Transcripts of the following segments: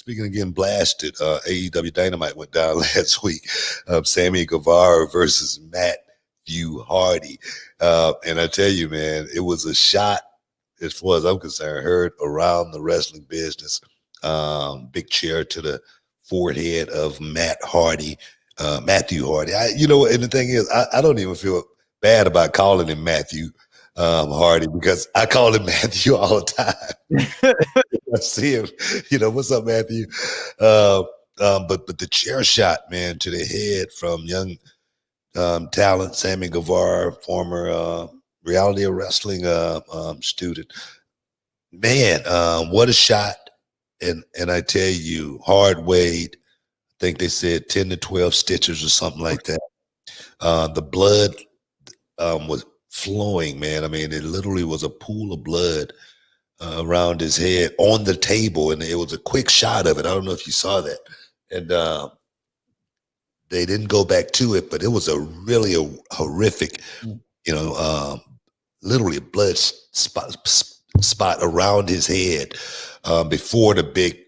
speaking of getting blasted, AEW Dynamite went down last week. Sammy Guevarra versus Matthew Hardy. And I tell you, man, it was a shot, as far as I'm concerned, heard around the wrestling business. Big chair to the forehead of Matthew Hardy. And the thing is, I don't even feel bad about calling him Matthew Hardy, because I call him Matthew all the time. I see him, what's up, Matthew? But the chair shot, man, to the head from young talent Sammy Guevarra, former reality of wrestling student. Man, what a shot! And I tell you, hard weighed. I think they said 10 to 12 stitches or something like that. The blood was flowing, man. I mean, it literally was a pool of blood around his head on the table, and it was a quick shot of it. I don't know if you saw that. And they didn't go back to it, but it was a really horrific, literally a blood spot around his head before the big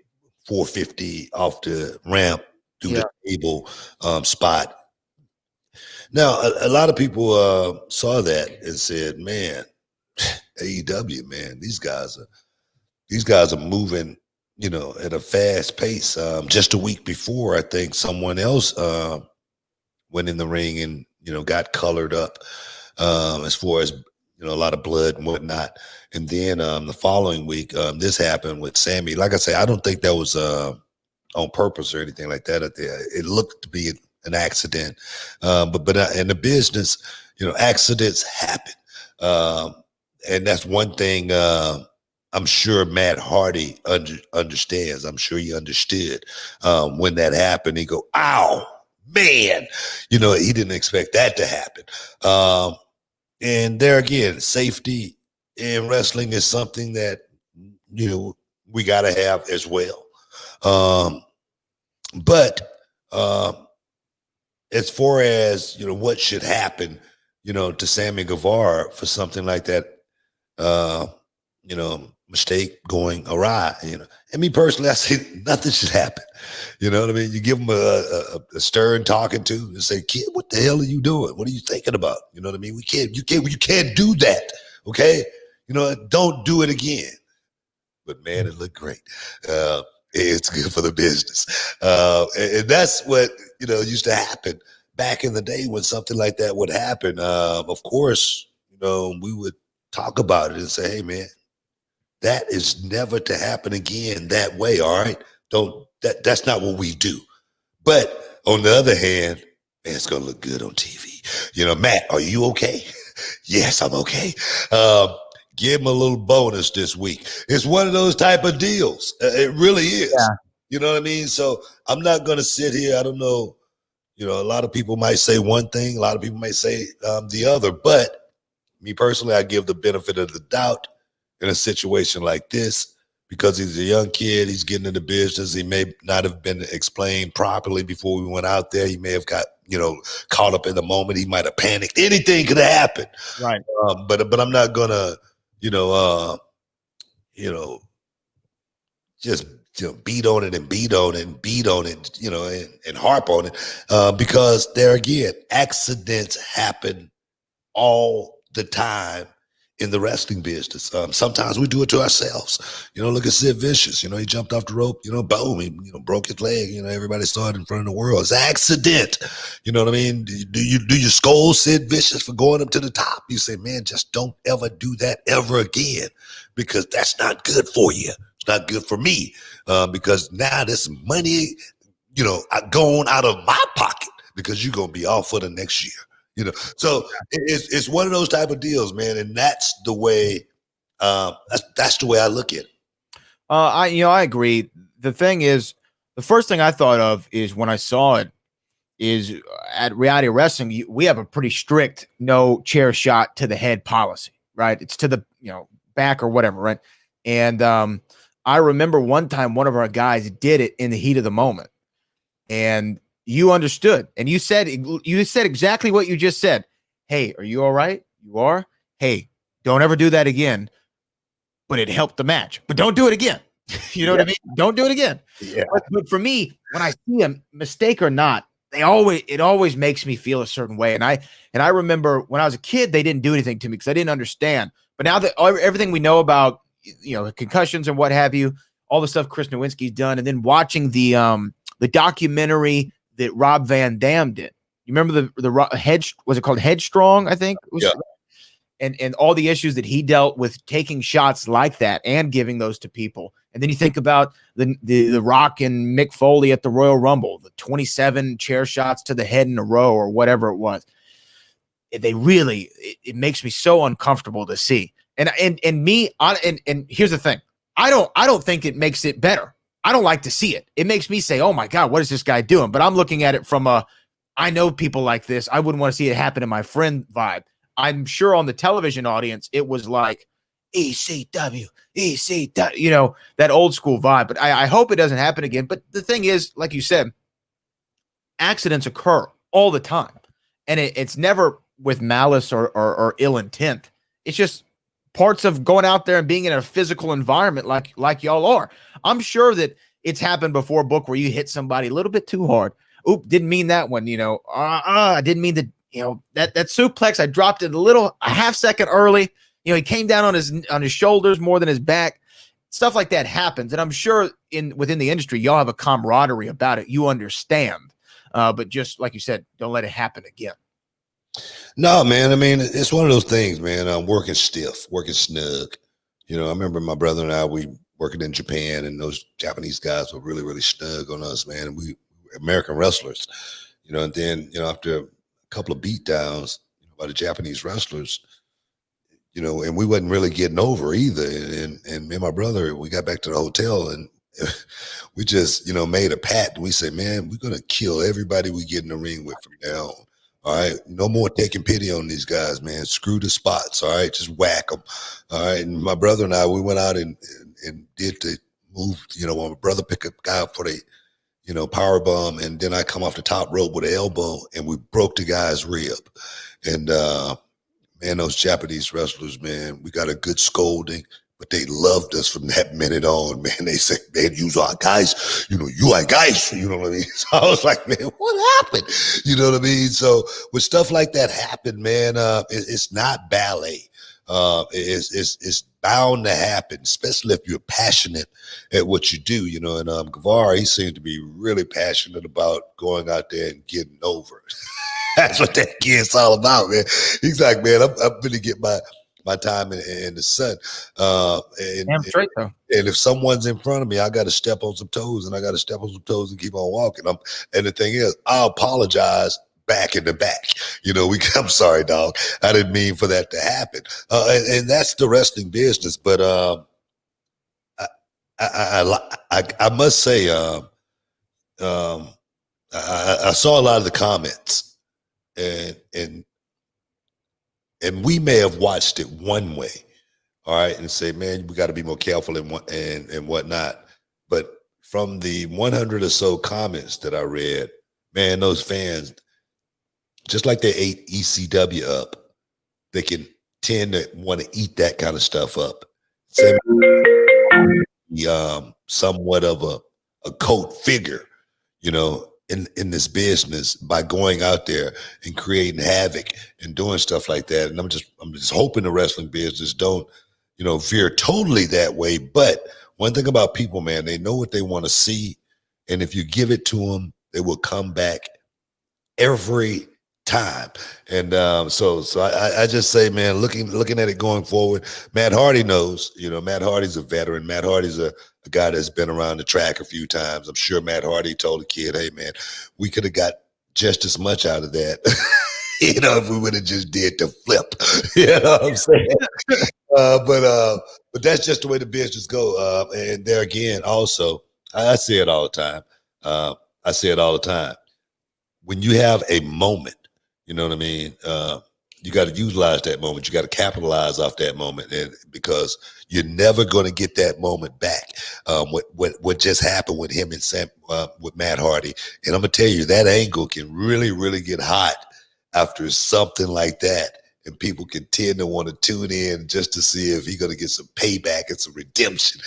450 off the ramp through the table spot. Now, a lot of people saw that and said, man, AEW, man, these guys are moving, at a fast pace. Just a week before, I think someone else went in the ring and, got colored up as far as, a lot of blood and whatnot. And then the following week, this happened with Sammy. Like I say, I don't think that was on purpose or anything like that. It looked to be an accident. But in the business, accidents happen. And that's one thing I'm sure Matt Hardy understands. I'm sure he understood when that happened. He go, ow, man. He didn't expect that to happen. And there again, safety in wrestling is something that, we got to have as well. But as far as, what should happen, to Sammy Guevarra for something like that, mistake going awry, and me personally, I say nothing should happen. You know what I mean? You give them a stern talking to and say, kid, what the hell are you doing? What are you thinking about? You know what I mean? You can't do that. Okay. Don't do it again. But man, it looked great. It's good for the business. And that's what, used to happen back in the day when something like that would happen. Of course, we would talk about it and say, hey man, that is never to happen again that way. All right. That's not what we do. But on the other hand, man, it's going to look good on TV. Matt, are you okay? Yes, I'm okay. Give him a little bonus this week. It's one of those type of deals. It really is. Yeah. You know what I mean? So I'm not going to sit here. I don't know. A lot of people might say one thing. A lot of people might say the other. But me personally, I give the benefit of the doubt in a situation like this, because he's a young kid. He's getting into business. He may not have been explained properly before we went out there. He may have got, caught up in the moment. He might have panicked. Anything could have happened. Right. But I'm not going to, just beat on it and beat on it and beat on it, and harp on it, because there again, accidents happen all the time in the wrestling business. Sometimes we do it to ourselves. Look at Sid Vicious. He jumped off the rope. Boom, he broke his leg. Everybody saw it in front of the world. It's an accident. You know what I mean? Do you scold Sid Vicious for going up to the top? You say, man, just don't ever do that ever again, because that's not good for you. It's not good for me, because now there's money, going out of my pocket, because you're gonna be off for the next year. So it's one of those type of deals, man, and that's the way. That's the way I look at it. I agree. The thing is, the first thing I thought of is when I saw it is at Reality Wrestling, we have a pretty strict no chair shot to the head policy, right? It's to the back or whatever, right? And I remember one time one of our guys did it in the heat of the moment, and you understood, and you said exactly what you just said. Hey, are you all right? You are? Hey, don't ever do that again. But it helped the match. But don't do it again. You know what I mean? Don't do it again. Yeah. But for me, when I see a mistake or not, it always makes me feel a certain way. And I remember when I was a kid, they didn't do anything to me because I didn't understand. But now that everything we know about, concussions and what have you, all the stuff Chris Nowinski's done, and then watching the documentary that Rob Van Dam did. You remember the Hedge, was it called Headstrong? I think it was. Yeah. And all the issues that he dealt with taking shots like that and giving those to people. And then you think about the Rock and Mick Foley at the Royal Rumble, the 27 chair shots to the head in a row or whatever it was. It makes me so uncomfortable to see. And here's the thing. I don't think it makes it better. I don't like to see it. It makes me say, oh my God, what is this guy doing? But I'm looking at it from I know people like this. I wouldn't want to see it happen in my friend vibe. I'm sure on the television audience, it was like ECW, that old school vibe. But I hope it doesn't happen again. But the thing is, like you said, accidents occur all the time. And it's never with malice or ill intent. It's just parts of going out there and being in a physical environment like y'all are. I'm sure that it's happened before, Book, where you hit somebody a little bit too hard. Oop, didn't mean that one, I didn't mean to. That suplex, I dropped it a half second early. He came down on his shoulders more than his back. Stuff like that happens. And I'm sure within the industry, y'all have a camaraderie about it. You understand. But just like you said, don't let it happen again. No, man. I mean, it's one of those things, man. I'm working stiff, working snug. I remember my brother and I, we working in Japan, and those Japanese guys were really, really snug on us, man. And we American wrestlers, and then, after couple of beat downs by the Japanese wrestlers, and we wasn't really getting over either. And me and my brother, we got back to the hotel and we just, made a pact. We said, man, we're going to kill everybody we get in the ring with from now on. All right. No more taking pity on these guys, man. Screw the spots. All right. Just whack them. All right. And my brother and I, we went out and did the move, my brother picked a guy up for the, power bomb, and then I come off the top rope with an elbow, and we broke the guy's rib. And man, those Japanese wrestlers, man, we got a good scolding, but they loved us from that minute on, man. They said, man, you are guys, you are guys, you know what I mean? So I was like, man, what happened? You know what I mean? So when stuff like that happened, man, it's not ballet. It's bound to happen, especially if you're passionate at what you do, and Guevarra, he seemed to be really passionate about going out there and getting over. That's what that kid's all about, man. He's like, man, I'm going to get my time in the sun. Damn straight, though. And if someone's in front of me, I got to step on some toes, and I got to step on some toes and keep on walking. And the thing is, I'll apologize back in the back. I'm sorry, dog. I didn't mean for that to happen. And that's the wrestling business. But I must say, I saw a lot of the comments, and we may have watched it one way, all right, and say, man, we got to be more careful and whatnot. But from the 100 or so comments that I read, man, those fans, just like they ate ECW up, they can tend to want to eat that kind of stuff up. Somewhat of a cult figure, in this business by going out there and creating havoc and doing stuff like that. And I'm just hoping the wrestling business don't, veer totally that way. But one thing about people, man, they know what they want to see, and if you give it to them, they will come back every time. And so I just say, man, looking at it going forward, Matt Hardy knows, Matt Hardy's a veteran. Matt Hardy's a guy that's been around the track a few times. I'm sure Matt Hardy told the kid, hey, man, we could have got just as much out of that, if we would have just did the flip. You know what I'm saying? But that's just the way the business go. And there again, also, I say it all the time. When you have a moment, you know what I mean? You got to utilize that moment. You got to capitalize off that moment, and because you're never going to get that moment back. What just happened with him and Sam, with Matt Hardy, and I'm gonna tell you that angle can really, really get hot after something like that, and people can tend to want to tune in just to see if he's going to get some payback and some redemption